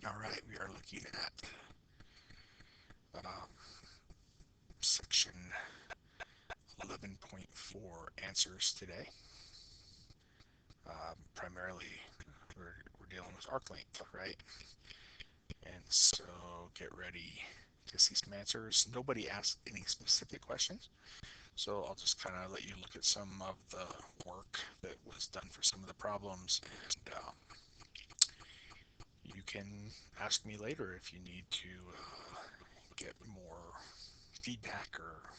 All right, we are looking at section 11.4 answers today. Primarily, we're dealing with arc length, right? And so get ready to see some answers. Nobody asked any specific questions, so I'll just kind of let you look at some of the work that was done for some of the problems, and you can ask me later if you need to get more feedback or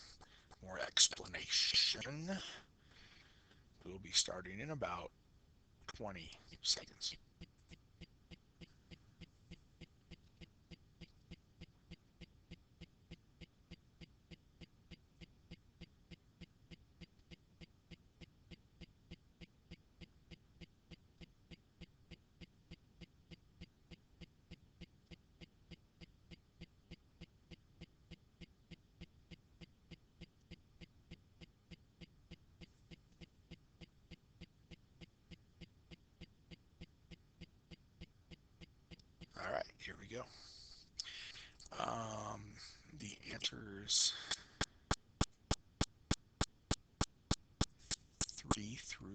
more explanation. We'll be starting in about 20 seconds. All right, here we go. Um, the answers 3 through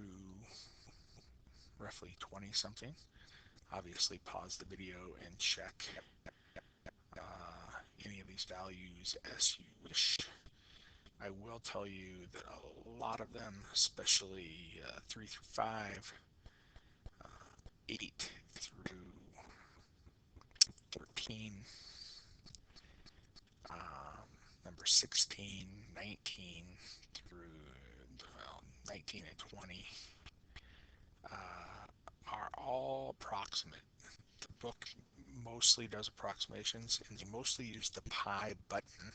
roughly 20 something. Obviously, pause the video and check any of these values as you wish. I will tell you that a lot of them, especially 3 through 5, 8 through 13, um, number 16, 19 through, well, 19 and 20 are all approximate. The book mostly does approximations, and they mostly use the pi button.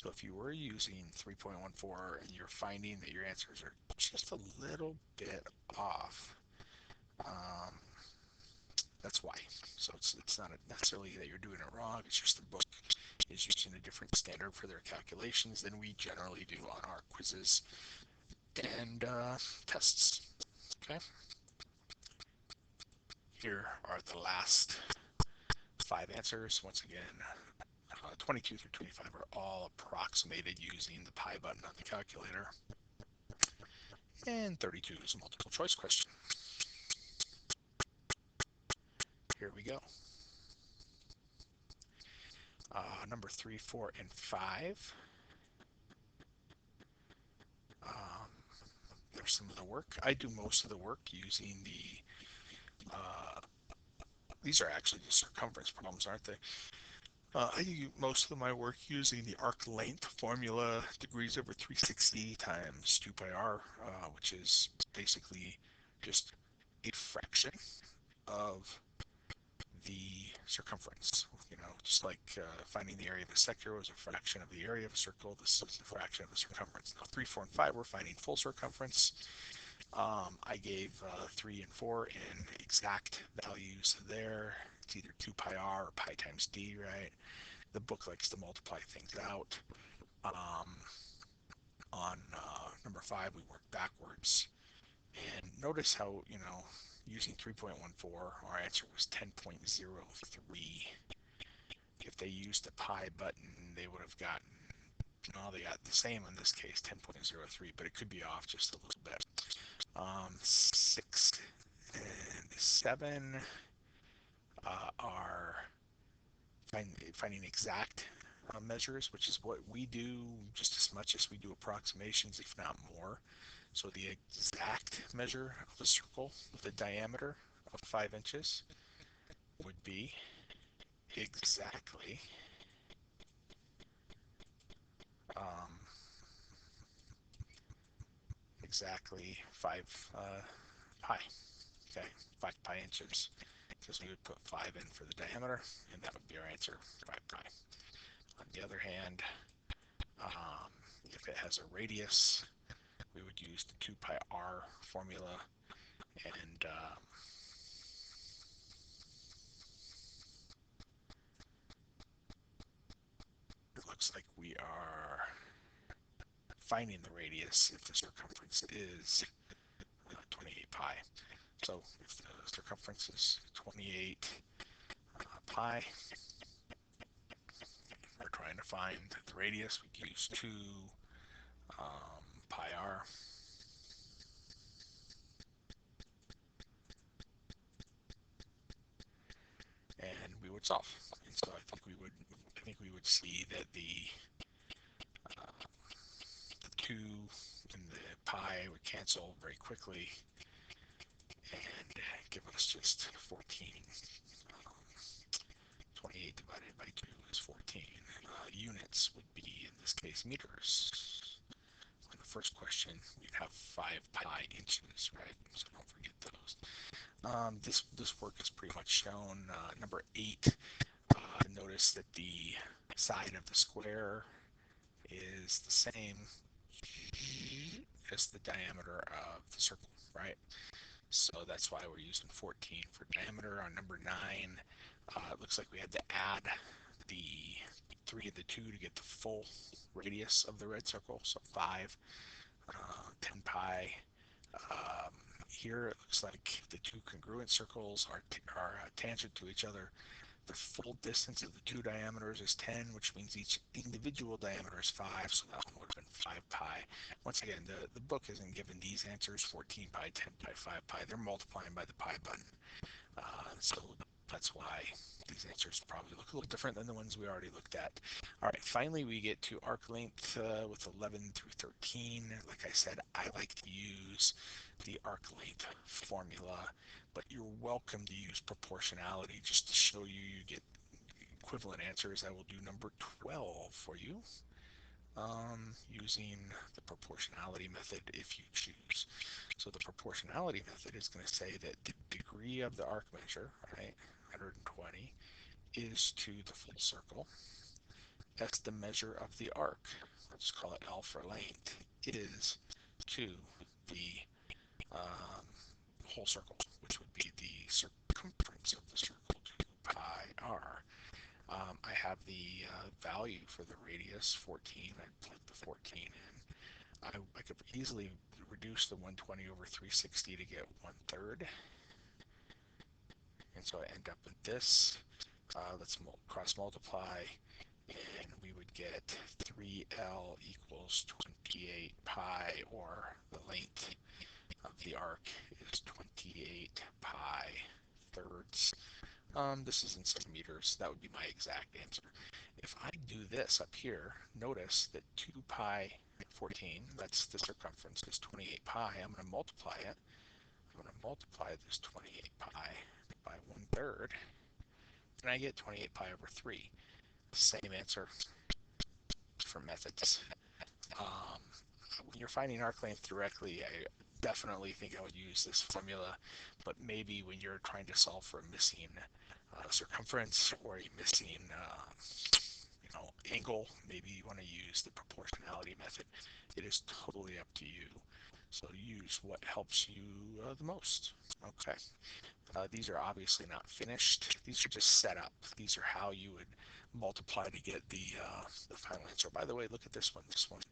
So if you were using 3.14 and you're finding that your answers are just a little bit off, um, that's why. So it's not necessarily that you're doing it wrong, it's just the book is using a different standard for their calculations than we generally do on our quizzes and tests. Okay, here are the last 5 answers. Once again, 22 through 25 are all approximated using the pi button on the calculator. And 32 is a multiple choice question. Here we go. Number 3, 4, and 5. There's some of the work. I do most of the work using these are actually the circumference problems, aren't they? I do most of my work using the arc length formula, degrees over 360 times 2 pi r, which is basically just a fraction of the circumference. You know, just like finding the area of a sector was a fraction of the area of a circle, this is a fraction of the circumference. Now 3, 4, and 5, we're finding full circumference. I gave 3 and 4 in exact values there. It's either 2 pi r or pi times d, right? The book likes to multiply things out. On number 5, we work backwards. And notice how, you know, using 3.14, our answer was 10.03. If they used the pi button, they would have gotten, well, they got the same in this case, 10.03, but it could be off just a little bit. 6 and 7 are finding exact measures, which is what we do just as much as we do approximations, if not more. So the exact measure of a circle with a diameter of 5 inches would be exactly um, exactly 5 pi. Okay, 5 pi inches. Because we would put 5 in for the diameter, and that would be our answer, 5 pi. On the other hand, if it has a radius, we would use the 2 pi r formula, and it looks like we are finding the radius if the circumference is 28 pi. So if the circumference is 28 pi. We're trying to find the radius. We use 2 pi r. And we would solve. And so I think we would see that the 2 and the pi would cancel very quickly and give us just 14. 28 divided by 2 is 14. Units would be, in this case, meters. In the first question, we'd have 5 pi inches, right? So don't forget those. This work is pretty much shown. Number 8, notice that the side of the square is the same as the diameter of the circle, right? So that's why we're using 14 for diameter. On number 9, it looks like we had to add the 3 of the 2 to get the full radius of the red circle, so 5, 10 pi. Here it looks like the 2 congruent circles are tangent to each other. The full distance of the 2 diameters is 10, which means each individual diameter is 5, so that one would have been 5 pi. Once again, the book isn't given these answers, 14 pi, 10 pi, 5 pi. They're multiplying by the pi button. So that's why these answers probably look a little different than the ones we already looked at. All right, finally we get to arc length with 11 through 13. Like I said, I like to use the arc length formula, but you're welcome to use proportionality just to show you get equivalent answers. I will do number 12 for you using the proportionality method if you choose. So the proportionality method is going to say that the degree of the arc measure, right, 120, is to the full circle. That's the measure of the arc. Let's call it L for length. Is to the whole circle, which would be the circumference of the circle, 2 pi r. I have the value for the radius, 14. I plug the 14 in. I could easily reduce the 120 over 360 to get 1/3. And so I end up with this. Let's cross multiply, and we would get 3L equals 28 pi, or the length of the arc is 28 pi thirds. This is in centimeters. That would be my exact answer. If I do this up here, notice that 2 pi 14, that's the circumference, is 28 pi. I'm going to multiply it. I'm going to multiply this 28 pi by 1/3, and I get 28 pi over 3. Same answer for methods. When you're finding arc length directly, I definitely think I would use this formula, but maybe when you're trying to solve for a missing circumference or a missing angle, maybe you want to use the proportionality method. It is totally up to you. So use what helps you the most. Okay. These are obviously not finished. These are just set up. These are how you would multiply to get the final answer. By the way, look at this one. This one,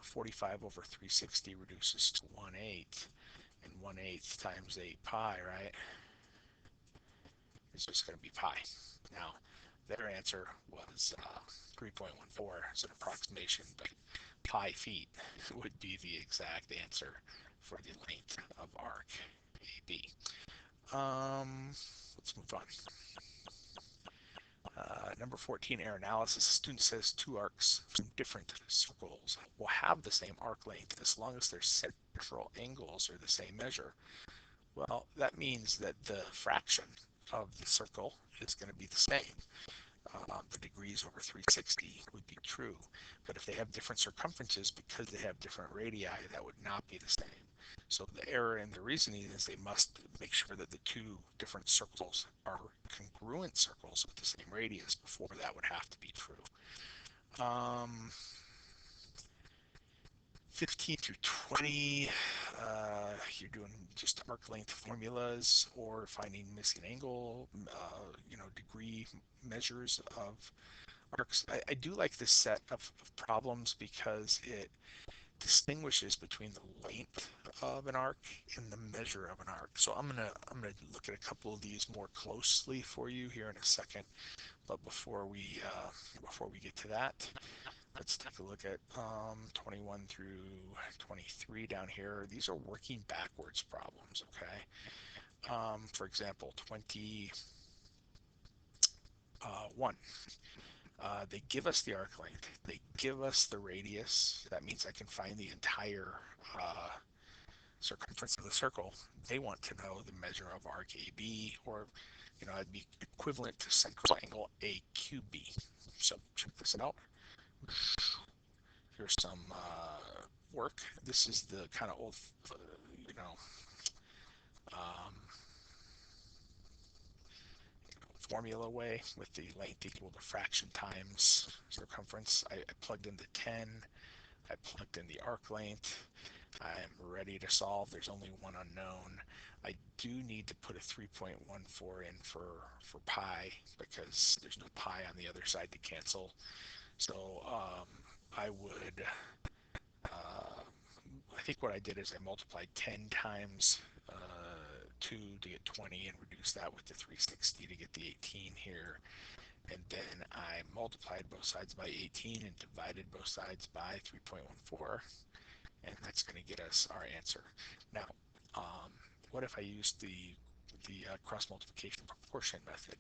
45 over 360 reduces to 1/8, and 1/8 times 8 pi, right? It's just going to be pi. Now, their answer was 3.14 as an approximation, but pi feet would be the exact answer for the length of arc AB. Let's move on. Number 14, error analysis. The student says 2 arcs from different circles will have the same arc length as long as their central angles are the same measure. Well, that means that the fraction of the circle is going to be the same. The degrees over 360 would be true, but if they have different circumferences because they have different radii, that would not be the same. So the error in the reasoning is they must make sure that the 2 different circles are congruent circles with the same radius before that would have to be true. 15 through 20, you're doing just arc length formulas or finding missing angle, degree measures of arcs. I do like this set of problems because it distinguishes between the length of an arc and the measure of an arc. So I'm gonna look at a couple of these more closely for you here in a second. But before we get to that, let's take a look at 21 through 23 down here. These are working backwards problems. Okay. For example, 21. They give us the arc length. They give us the radius. That means I can find the entire circumference of the circle. They want to know the measure of arc AB, or it'd be equivalent to central angle AQB. So check this out. Here's some work. This is the kind of old, you know, um, formula way with the length equal to fraction times circumference. I plugged in the 10. I plugged in the arc length. I'm ready to solve. There's only one unknown. I do need to put a 3.14 in for pi, because there's no pi on the other side to cancel. So I would, I think what I did is I multiplied 10 times 2 to get 20 and reduced that with the 360 to get the 18 here. And then I multiplied both sides by 18 and divided both sides by 3.14. And that's going to get us our answer. Now, what if I use the cross multiplication proportion method?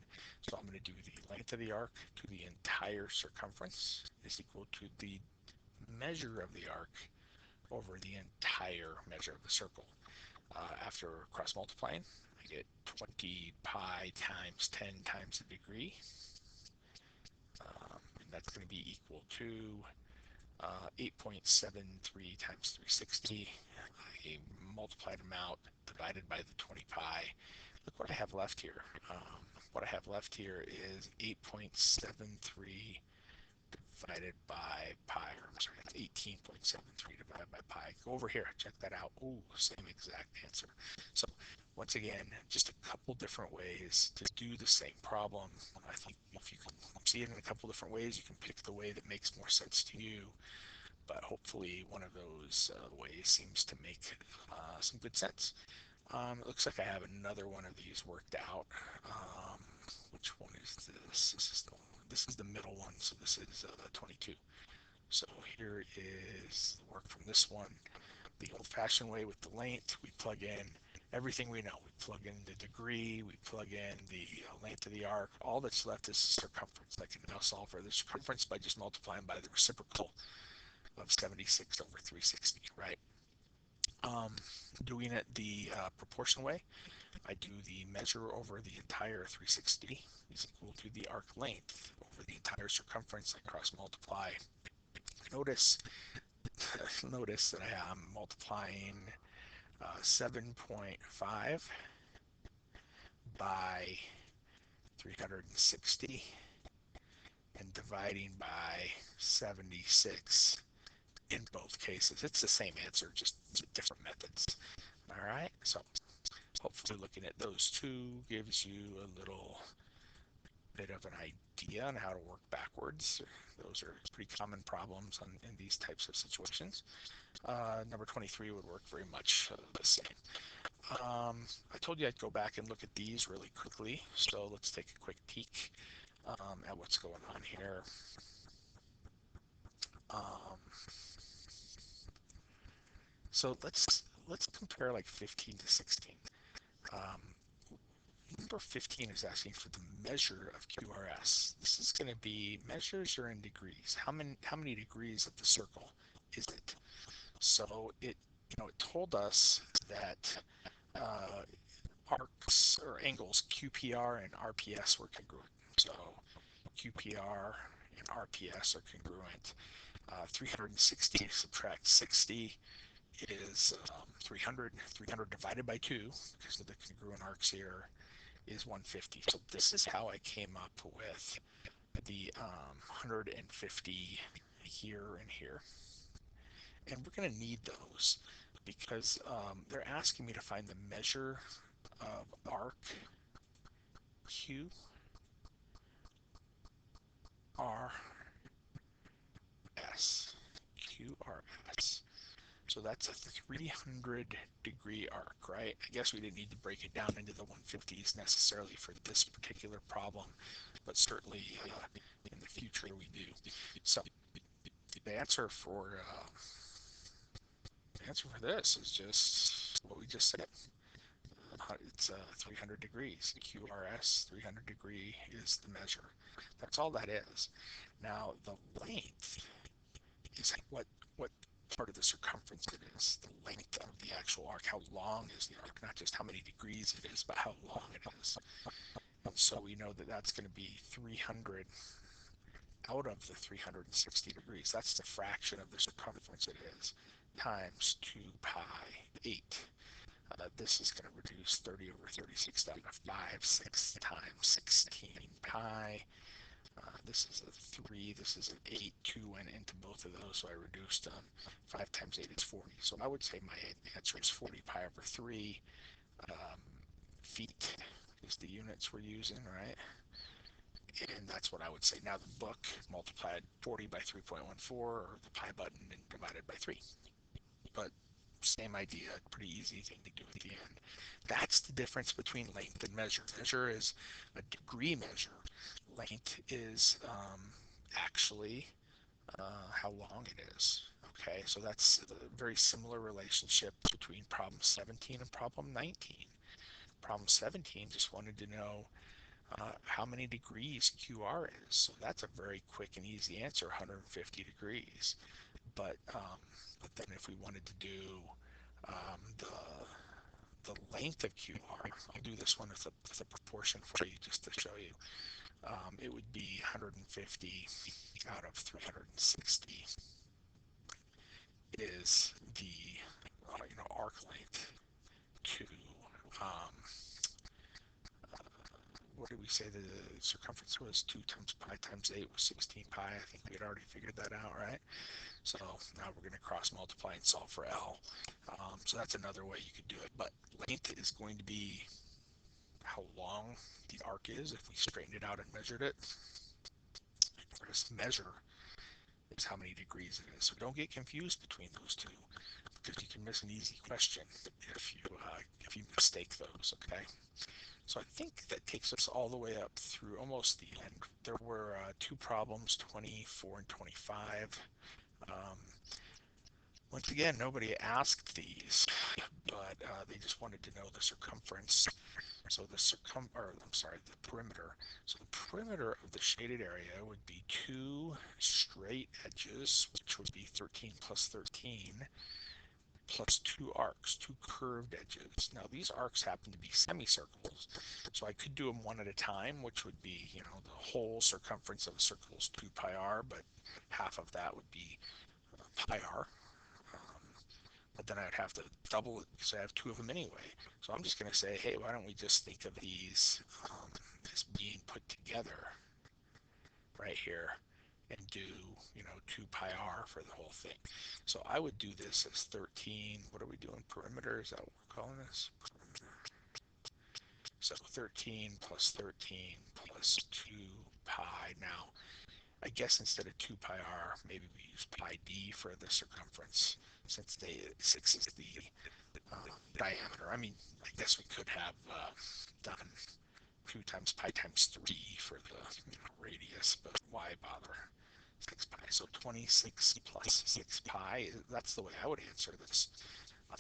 So I'm going to do the length of the arc to the entire circumference is equal to the measure of the arc over the entire measure of the circle. After cross multiplying, I get 20 pi times 10 times the degree. And that's going to be equal to 8.73 times 360. I multiplied them out, divided by the 20 pi. Look what I have left here. What I have left here is 8.73 divided by pi, or I'm sorry, 18.73 divided by pi. Go over here, check that out. Ooh, same exact answer. So once again, just a couple different ways to do the same problem. I think if you can see it in a couple different ways, you can pick the way that makes more sense to you. But hopefully one of those ways seems to make some good sense. It looks like I have another one of these worked out. Which one is this? This is the middle one, so this is 22. So here is the work from this one. The old-fashioned way with the length, we plug in everything we know. We plug in the degree, we plug in the length of the arc. All that's left is the circumference. I can now solve for the circumference by just multiplying by the reciprocal of 76 over 360, right? Doing it the proportion way, I do the measure over the entire 360 is equal to the arc length over the entire circumference. I cross multiply. Notice that I am multiplying 7.5 by 360 and dividing by 76 in both cases. It's the same answer, just different methods. All right, so hopefully looking at those two gives you a little bit of an idea on how to work backwards. Those are pretty common problems in these types of situations. Number 23 would work very much the same. I told you I'd go back and look at these really quickly, so let's take a quick peek at what's going on here. So let's compare like 15 to 16. Number 15 is asking for the measure of QRS. This is going to be measures are in degrees. How many degrees of the circle is it? So it told us that arcs or angles QPR and RPS were congruent. So QPR and RPS are congruent. 360 subtract 60 is 300. 300 divided by 2, because of the congruent arcs here, is 150. So this is how I came up with the 150 here and here. And we're going to need those because they're asking me to find the measure of arc Q R S. QRS. So that's a 300-degree arc, right? I guess we didn't need to break it down into the 150s necessarily for this particular problem, but certainly in the future we do. So the answer for this is just what we just said. It's 300 degrees. QRS 300 degree is the measure. That's all that is. Now the length is what part of the circumference it is. The length of the actual arc. How long is the arc? Not just how many degrees it is, but how long it is. And so we know that that's going to be 300 out of the 360 degrees. That's the fraction of the circumference it is, times 2 pi 8. This is going to reduce 30 over 36 down to 5, 6 times 16 pi. This is a 3, this is an 8, 2 went into both of those, so I reduced them. 5 times 8 is 40. So I would say my answer is 40 pi over 3 feet is the units we're using, right? And that's what I would say. Now the book multiplied 40 by 3.14, or the pi button, and divided by 3. But same idea, pretty easy thing to do at the end. That's the difference between length and measure. Measure is a degree measure. Length is actually how long it is. Okay, so that's a very similar relationship between problem 17 and problem 19. Problem 17 just wanted to know how many degrees QR is. So that's a very quick and easy answer, 150 degrees. But then if we wanted to do the length of QR, I'll do this one with a proportion for you just to show you. It would be 150 out of 360 is the arc length to what did we say the circumference was? 2 times pi times 8 was 16 pi. I think we had already figured that out, right? So now we're going to cross multiply and solve for L. So that's another way you could do it. But length is going to be how long the arc is if we straightened it out and measured it. Whereas measure is how many degrees it is. So don't get confused between those two, because you can miss an easy question if you mistake those. Okay. So I think that takes us all the way up through almost the end. There were 2 problems, 24 and 25. Once again, nobody asked these, but they just wanted to know the circumference. So the perimeter. So the perimeter of the shaded area would be 2 straight edges, which would be 13 plus 13, plus 2 arcs, 2 curved edges. Now these arcs happen to be semicircles, so I could do them one at a time, which would be, the whole circumference of a circle is 2 pi r, but half of that would be pi r. But then I'd have to double it because I have 2 of them anyway. So I'm just going to say, hey, why don't we just think of these as being put together right here and do, 2 pi r for the whole thing. So I would do this as 13. What are we doing? Perimeter, is that what we're calling this? So 13 plus 13 plus 2 pi. Now, I guess instead of 2 pi r, maybe we use pi d for the circumference, since 6 is the diameter. I mean, I guess we could have done 2 times pi times 3 for the radius, but why bother? 6 pi. So 26 plus 6 pi, that's the way I would answer this.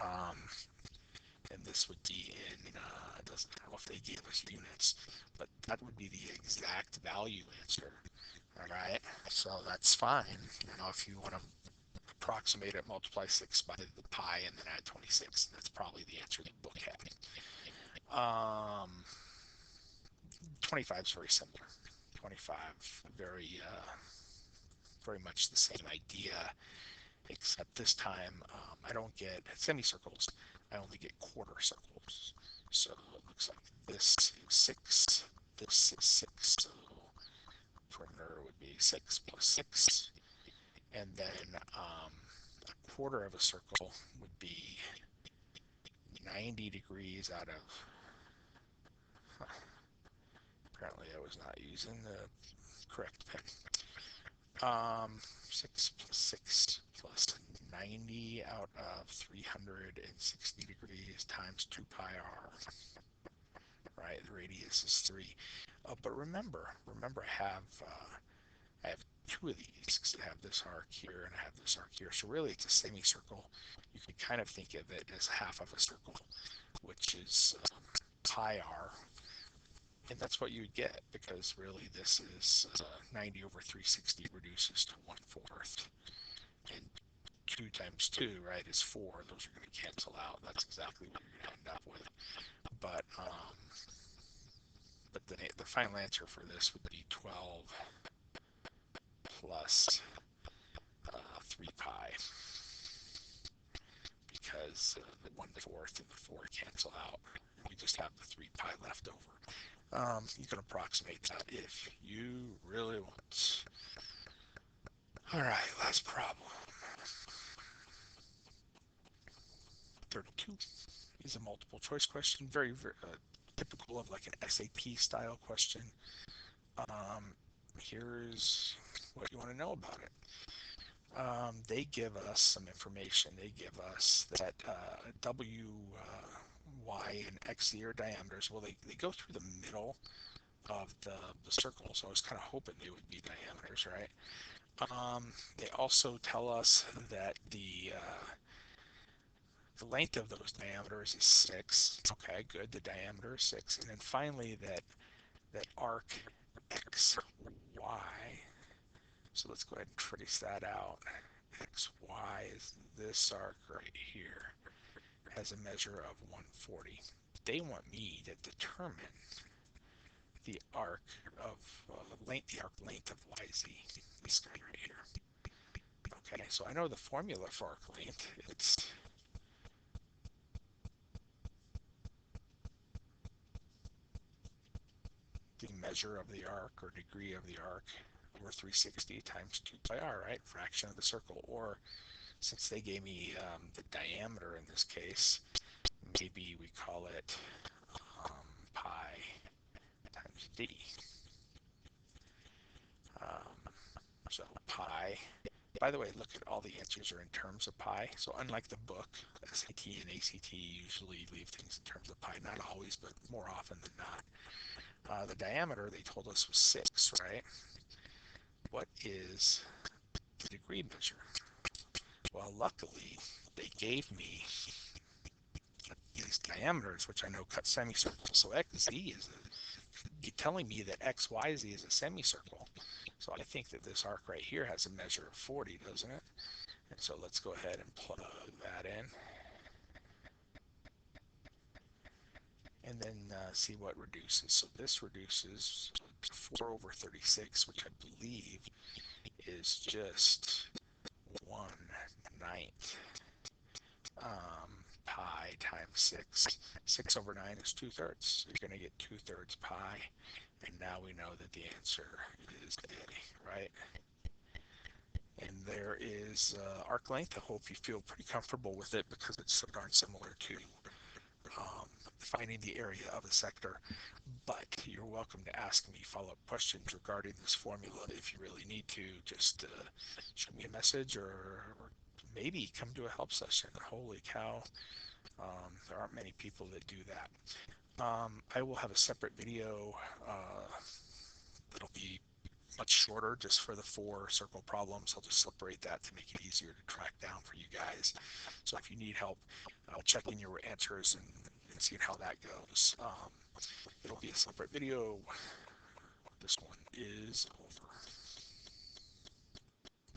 And this would be in, it doesn't know if they gave us units, but that would be the exact value answer. All right, so that's fine. If you want to approximate it, multiply 6 by the pi and then add 26. That's probably the answer the book had. 25 is very similar. 25, very much the same idea, except this time I don't get semicircles. I only get quarter circles. So it looks like this is 6, this is 6. So perimeter would be 6 plus 6. And then a quarter of a circle would be 90 degrees out of, apparently I was not using the correct pen. 6 plus 6 plus 90 out of 360 degrees times 2 pi r, right? The radius is 3. But remember, I have two of these. I have this arc here and I have this arc here. So really it's a semicircle. You can kind of think of it as half of a circle, which is pi r. And that's what you would get, because really this is 90 over 360 reduces to 1/4. And 2 times 2, right, is 4. Those are going to cancel out. That's exactly what you're going to end up with. But the final answer for this would be 12 plus 3 pi, because the 1/4 and the 4 cancel out. We just have the 3 pi left over. You can approximate that if you really want. All right, last problem. 32 is a multiple choice question, very, very typical of like an SAT style question. Here's what you want to know about it. They give us some information. They give us that W, Y, and X are diameters. Well, they go through the middle of the circle, so I was kind of hoping they would be diameters, right? They also tell us that the length of those diameters is 6. Okay, good. The diameter is 6. And then finally that arc XY. So let's go ahead and trace that out. XY is this arc right here. Has a measure of 140. They want me to determine the arc of the arc length of YZ. This guy right here. Okay, so I know the formula for arc length. It's the measure of the arc, or degree of the arc, over 360 times 2 pi r, right? Fraction of the circle. Or since they gave me the diameter in this case, maybe we call it pi times d. So pi. By the way, look at all the answers are in terms of pi. So unlike the book, SAT and ACT usually leave things in terms of pi. Not always, but more often than not. The diameter, they told us, was 6, right? What is the degree measure? Well, luckily, they gave me these diameters, which I know cut semicircles. So XZ is telling me that XYZ is a semicircle. So I think that this arc right here has a measure of 40, doesn't it? And so let's go ahead and plug that in. And then see what reduces. So this reduces to 4 over 36, which I believe is just 1/9 pi times 6. 6 over 9 is 2/3. So you're going to get 2/3 pi. And now we know that the answer is A, right? And there is arc length. I hope you feel pretty comfortable with it, because it's so darn similar to finding the area of a sector. But you're welcome to ask me follow-up questions regarding this formula if you really need to. Just shoot me a message, or maybe come to a help session. Holy cow, there aren't many people that do that. I will have a separate video that'll be much shorter, just for the 4 circle problems. I'll just separate that to make it easier to track down for you guys. So if you need help checking your answers and seeing how that goes, it'll be a separate video.